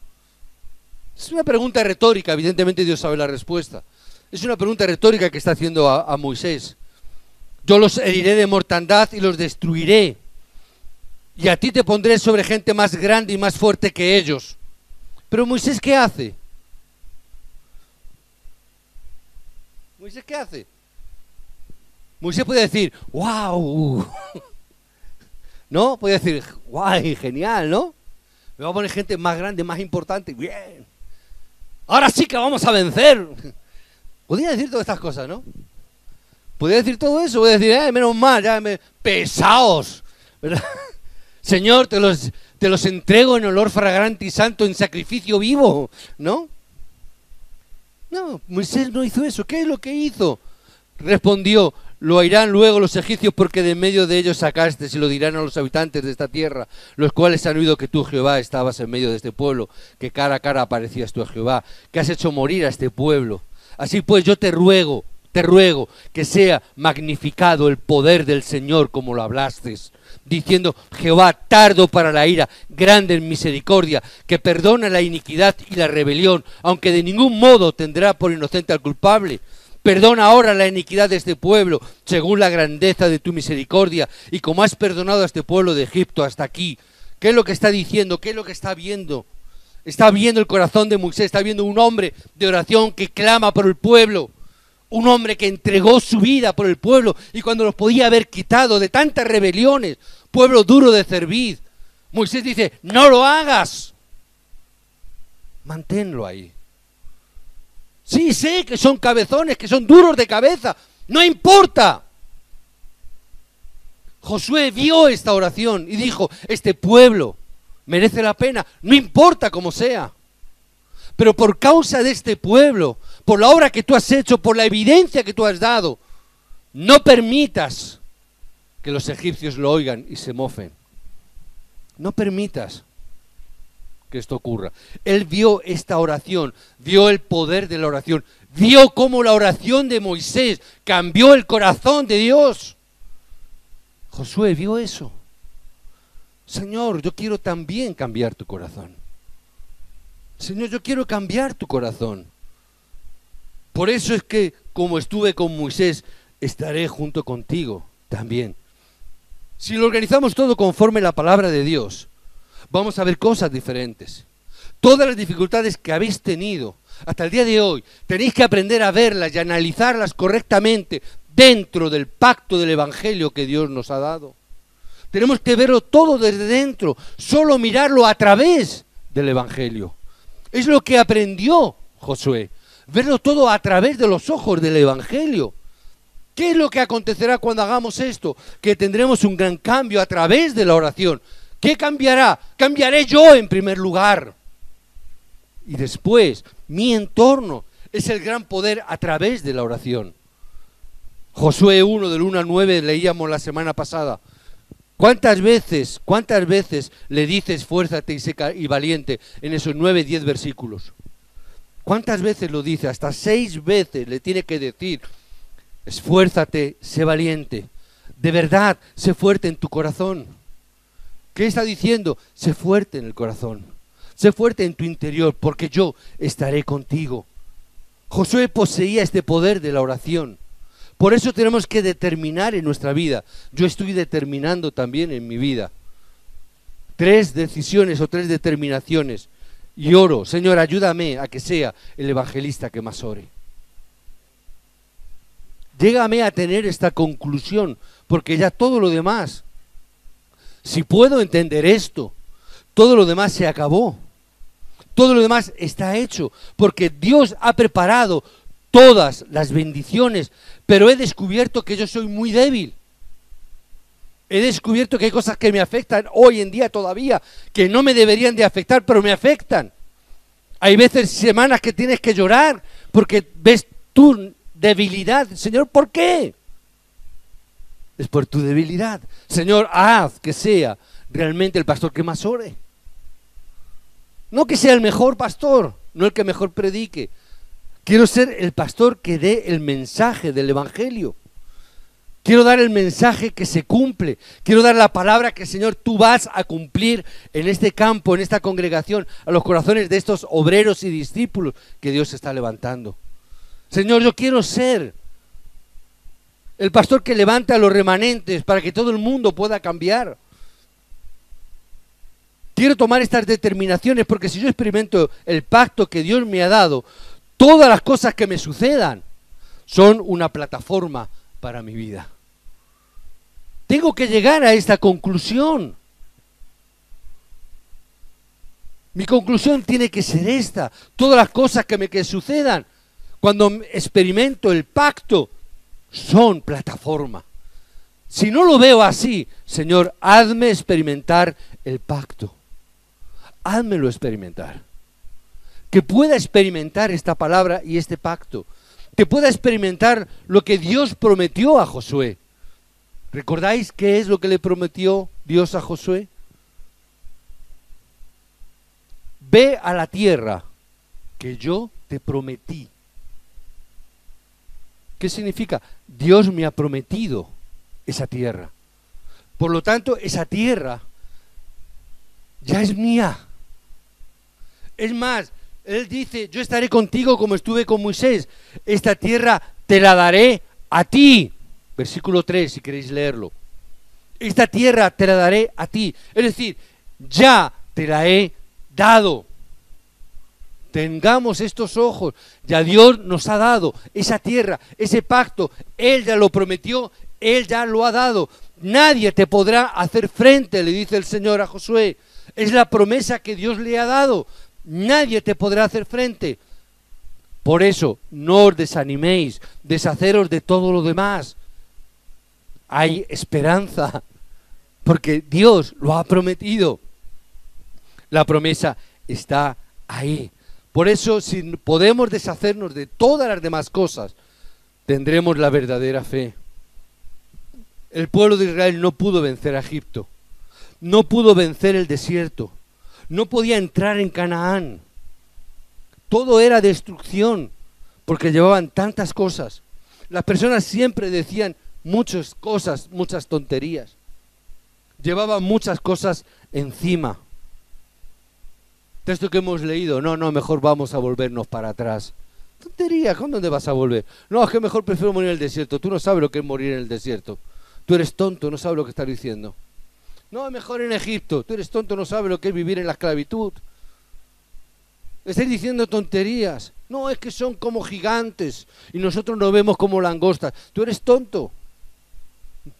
Es una pregunta retórica, evidentemente Dios sabe la respuesta. Es una pregunta retórica que está haciendo a Moisés. Yo los heriré de mortandad y los destruiré. Y a ti te pondré sobre gente más grande y más fuerte que ellos. Pero Moisés, ¿qué hace? ¿Moisés qué hace? Moisés puede decir: ¡wow! ¿No? Puede decir: ¡guay, genial!, ¿no? Me va a poner gente más grande, más importante. ¡Bien! ¡Ahora sí que vamos a vencer! Podría decir todas estas cosas, ¿no? Podría decir todo eso. Podría decir: menos mal, ya pesaos, ¿verdad? Señor, te los entrego en olor fragante y santo, en sacrificio vivo, ¿no? No, Moisés no hizo eso. ¿Qué es lo que hizo? Respondió: lo oirán luego los egipcios, porque de en medio de ellos sacaste, y lo dirán a los habitantes de esta tierra, los cuales han oído que tú, Jehová, estabas en medio de este pueblo, que cara a cara aparecías tú a Jehová, que has hecho morir a este pueblo. Así pues yo te ruego que sea magnificado el poder del Señor como lo hablaste, diciendo: Jehová, tardo para la ira, grande en misericordia, que perdona la iniquidad y la rebelión, aunque de ningún modo tendrá por inocente al culpable. Perdona ahora la iniquidad de este pueblo, según la grandeza de tu misericordia, y como has perdonado a este pueblo de Egipto hasta aquí. ¿Qué es lo que está diciendo? ¿Qué es lo que está viendo? Está viendo el corazón de Moisés, está viendo un hombre de oración que clama por el pueblo. Un hombre que entregó su vida por el pueblo, y cuando los podía haber quitado de tantas rebeliones, pueblo duro de cerviz, Moisés dice: no lo hagas, manténlo ahí. Sí, sé que son cabezones, que son duros de cabeza, no importa. Josué vio esta oración y dijo: este pueblo merece la pena, no importa cómo sea. Pero por causa de este pueblo, por la obra que tú has hecho, por la evidencia que tú has dado, no permitas que los egipcios lo oigan y se mofen. No permitas que esto ocurra. Él vio esta oración, vio el poder de la oración, vio cómo la oración de Moisés cambió el corazón de Dios. Josué vio eso. Señor, yo quiero también cambiar tu corazón. Señor, yo quiero cambiar tu corazón. Por eso es que, como estuve con Moisés, estaré junto contigo también. Si lo organizamos todo conforme a la palabra de Dios, vamos a ver cosas diferentes. Todas las dificultades que habéis tenido hasta el día de hoy, tenéis que aprender a verlas y analizarlas correctamente dentro del pacto del Evangelio que Dios nos ha dado. Tenemos que verlo todo desde dentro, solo mirarlo a través del Evangelio. Es lo que aprendió Josué, verlo todo a través de los ojos del Evangelio. ¿Qué es lo que acontecerá cuando hagamos esto? Que tendremos un gran cambio a través de la oración. ¿Qué cambiará? Cambiaré yo en primer lugar. Y después, mi entorno es el gran poder a través de la oración. Josué 1, del 1 al 9, leíamos la semana pasada. ¿Cuántas veces le dices esfuérzate y valiente en esos 9, 10 versículos? ¿Cuántas veces lo dice? Hasta 6 veces le tiene que decir, esfuérzate, sé valiente. De verdad, sé fuerte en tu corazón. ¿Qué está diciendo? Sé fuerte en el corazón. Sé fuerte en tu interior, porque yo estaré contigo. Josué poseía este poder de la oración. Por eso tenemos que determinar en nuestra vida. Yo estoy determinando también en mi vida 3 decisiones o 3 determinaciones. Y oro, Señor, ayúdame a que sea el evangelista que más ore. Llégame a tener esta conclusión, porque ya todo lo demás, si puedo entender esto, todo lo demás se acabó. Todo lo demás está hecho, porque Dios ha preparado todas las bendiciones, pero he descubierto que yo soy muy débil. He descubierto que hay cosas que me afectan hoy en día todavía, que no me deberían de afectar, pero me afectan. Hay veces, semanas que tienes que llorar, porque ves tu debilidad. Señor, ¿por qué? Es por tu debilidad. Señor, haz que sea realmente el pastor que más ore. No que sea el mejor pastor, no el que mejor predique. Quiero ser el pastor que dé el mensaje del Evangelio. Quiero dar el mensaje que se cumple. Quiero dar la palabra que, Señor, tú vas a cumplir en este campo, en esta congregación, a los corazones de estos obreros y discípulos que Dios está levantando. Señor, yo quiero ser el pastor que levanta a los remanentes para que todo el mundo pueda cambiar. Quiero tomar estas determinaciones porque si yo experimento el pacto que Dios me ha dado, todas las cosas que me sucedan son una plataforma para mi vida. Tengo que llegar a esta conclusión. Mi conclusión tiene que ser esta. Todas las cosas que sucedan cuando experimento el pacto son plataforma. Si no lo veo así, Señor, hazme experimentar el pacto. Házmelo experimentar. Que pueda experimentar esta palabra y este pacto. Que pueda experimentar lo que Dios prometió a Josué. ¿Recordáis qué es lo que le prometió Dios a Josué? Ve a la tierra que yo te prometí. ¿Qué significa? Dios me ha prometido esa tierra. Por lo tanto, esa tierra ya es mía. Es más, Él dice, yo estaré contigo como estuve con Moisés. Esta tierra te la daré a ti. Versículo 3, si queréis leerlo. Esta tierra te la daré a ti. Es decir, ya te la he dado. Tengamos estos ojos. Ya Dios nos ha dado esa tierra, ese pacto. Él ya lo prometió, Él ya lo ha dado. Nadie te podrá hacer frente, le dice el Señor a Josué. Es la promesa que Dios le ha dado. Nadie te podrá hacer frente. Por eso, no os desaniméis, deshaceros de todo lo demás. Hay esperanza, porque Dios lo ha prometido. La promesa está ahí. Por eso, si podemos deshacernos de todas las demás cosas, tendremos la verdadera fe. El pueblo de Israel no pudo vencer a Egipto, no pudo vencer el desierto, no podía entrar en Canaán. Todo era destrucción, porque llevaban tantas cosas. Las personas siempre decían muchas cosas, muchas tonterías. Llevaban muchas cosas encima. Texto que hemos leído, no, mejor vamos a volvernos para atrás. Tontería, ¿con dónde vas a volver? No, es que mejor prefiero morir en el desierto. Tú no sabes lo que es morir en el desierto. Tú eres tonto, no sabes lo que estás diciendo. No, mejor en Egipto. Tú eres tonto, no sabes lo que es vivir en la esclavitud. Estáis diciendo tonterías. No, es que son como gigantes y nosotros nos vemos como langostas. Tú eres tonto.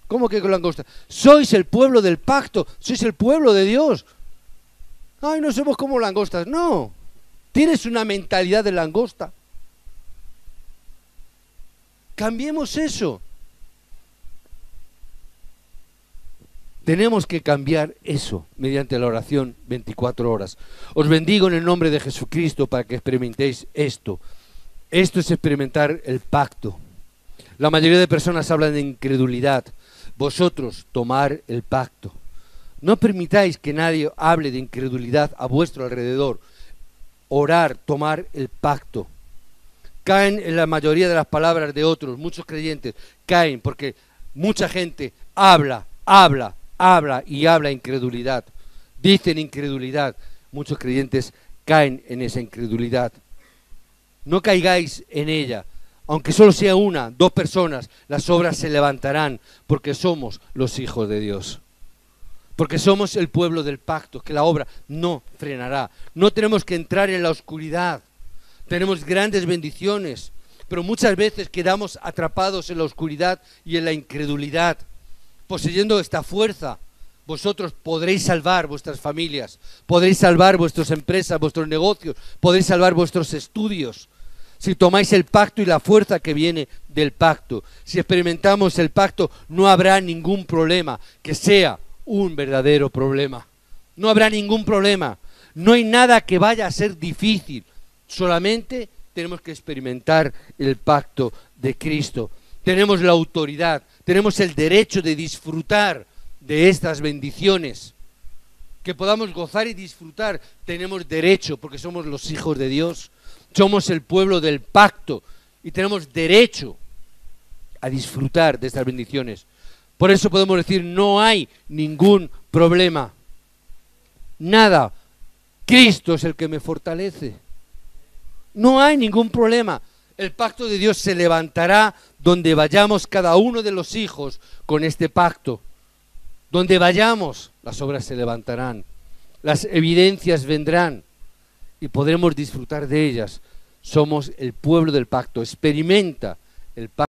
¿Cómo que con langostas? Sois el pueblo del pacto, sois el pueblo de Dios. Ay, no somos como langostas. No, tienes una mentalidad de langosta. Cambiemos eso. Tenemos que cambiar eso mediante la oración 24 horas. Os bendigo en el nombre de Jesucristo para que experimentéis esto. Esto es experimentar el pacto. La mayoría de personas hablan de incredulidad. Vosotros tomar el pacto. No permitáis que nadie hable de incredulidad a vuestro alrededor. Orar, tomar el pacto. Caen en la mayoría de las palabras de otros, muchos creyentes caen porque mucha gente habla incredulidad. Dicen incredulidad. Muchos creyentes caen en esa incredulidad. No caigáis en ella. Aunque solo sea una, dos personas, las obras se levantarán porque somos los hijos de Dios. Porque somos el pueblo del pacto, que la obra no frenará. No tenemos que entrar en la oscuridad. Tenemos grandes bendiciones, pero muchas veces quedamos atrapados en la oscuridad y en la incredulidad. Poseyendo esta fuerza, vosotros podréis salvar vuestras familias, podréis salvar vuestras empresas, vuestros negocios, podréis salvar vuestros estudios. Si tomáis el pacto y la fuerza que viene del pacto, si experimentamos el pacto, no habrá ningún problema que sea un verdadero problema. No habrá ningún problema. No hay nada que vaya a ser difícil. Solamente tenemos que experimentar el pacto de Cristo. Tenemos la autoridad, tenemos el derecho de disfrutar de estas bendiciones. Que podamos gozar y disfrutar, tenemos derecho porque somos los hijos de Dios. Somos el pueblo del pacto y tenemos derecho a disfrutar de estas bendiciones. Por eso podemos decir, no hay ningún problema. Nada. Cristo es el que me fortalece. No hay ningún problema. El pacto de Dios se levantará donde vayamos cada uno de los hijos con este pacto. Donde vayamos, las obras se levantarán. Las evidencias vendrán y podremos disfrutar de ellas. Somos el pueblo del pacto. Experimenta el pacto.